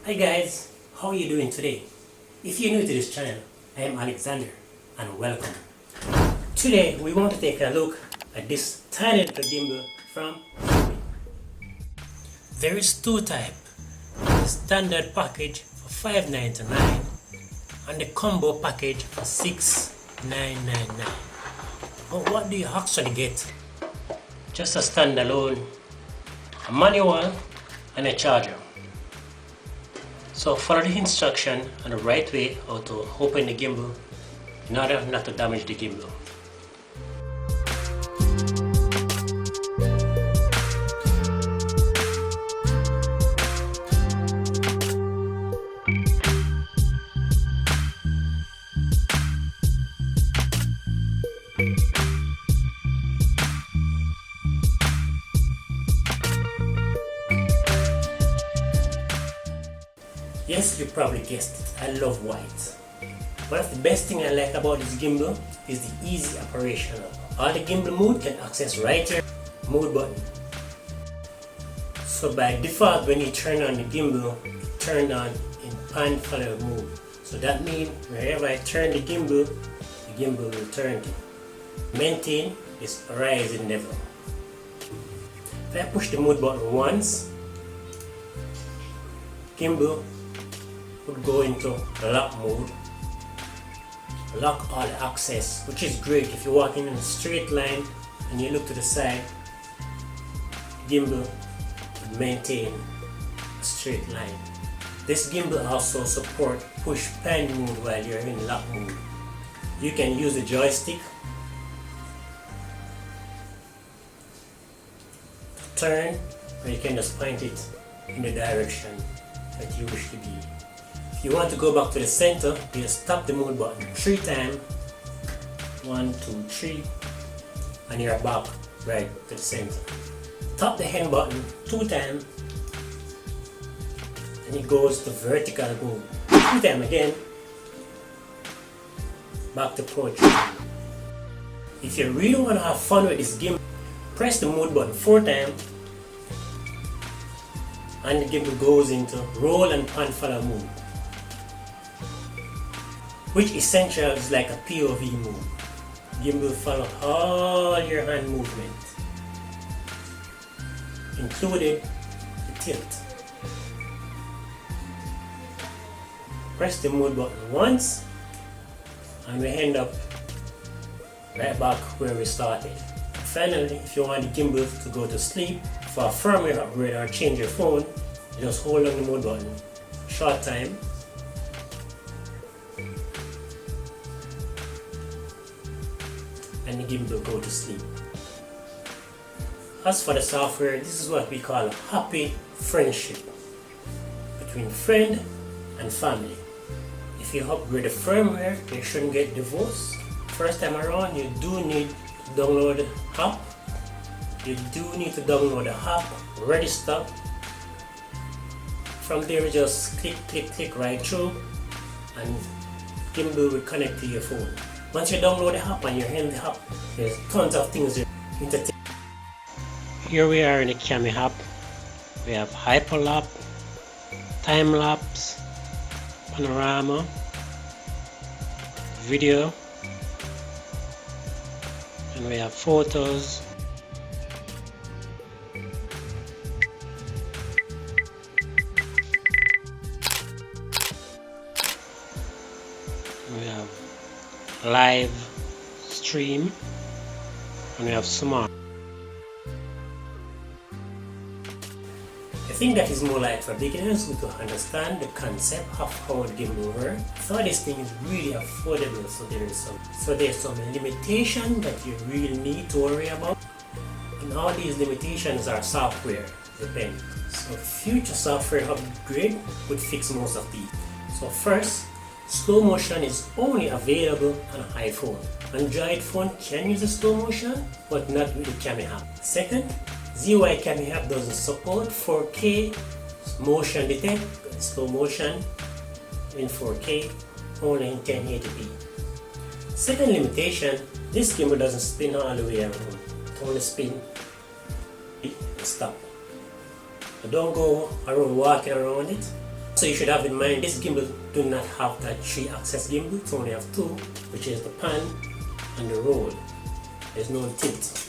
Hi guys, how are you doing today? If you're new to this channel, I am Alexander and welcome. Today we want to take a look at this tiny little gimbal from Zhiyun. There is two types, the standard package for $5.99 and the combo package for $6.999. But what do you actually get? Just a standalone, a manual and a charger. So follow the instruction on the right way how to open the gimbal in order not to damage the gimbal. Yes, you probably guessed it, I love white. One of the best thing I like about this gimbal is the easy operation. All the gimbal mode can access right here, mode button. So by default when you turn on the gimbal, it turned on in pan follower mode. So that means wherever I turn the gimbal will turn to. Maintain is horizon level. If I push the mode button once, gimbal would go into lock mode, lock all the access, which is great if you're walking in a straight line and you look to the side. Gimbal would maintain a straight line. This gimbal also supports push pan mode while you're in lock mode. You can use the joystick to turn, or you can just point it in the direction that you wish to be. If you want to go back to the center, you just tap the mode button 3 times. 1, 2, 3, and you're back right to the center. Tap the hand button 2 times, and it goes to vertical mode. 2 times again, back to portrait. If you really want to have fun with this gimbal, press the mode button 4 times, and the gimbal goes into roll and pan follow mode, which essentially is like a POV mode. Gimbal follow all your hand movement, including the tilt. Press the mode button once and we end up right back where we started. Finally, if you want the gimbal to go to sleep, for a firmware upgrade or change your phone, you just hold on the mode button short time, and the gimbal will go to sleep. As for the software, this is what we call a happy friendship between friend and family. If you upgrade the firmware, you shouldn't get divorced. First time around, you do need to download the app. You do need to download the app, register. From there, you just click right through, and gimbal will connect to your phone. Once you download the app and you're in the app, there's tons of things you need to take. Here we are in the Camera app. We have hyperlapse, time lapse, panorama, video, and we have photos. We have live stream, and we have smart. I think that is more like for beginners who to understand the concept of how the gimbal works. So this thing is really affordable, so there's some limitation that you really need to worry about, and all these limitations are software dependent. So future software upgrade would fix most of these. So first, slow motion is only available on iPhone. Android phone can use the slow motion, but not with the Camera app. Second, ZY Camera app doesn't support 4K motion detect, slow motion in 4K, only in 1080p. Second limitation, this gimbal doesn't spin all the way around. It only spins and stop. So don't go around walking around it. So you should have in mind this gimbal do not have that 3-axis gimbal, it only have 2, which is the pan and the roll. There's no tilt.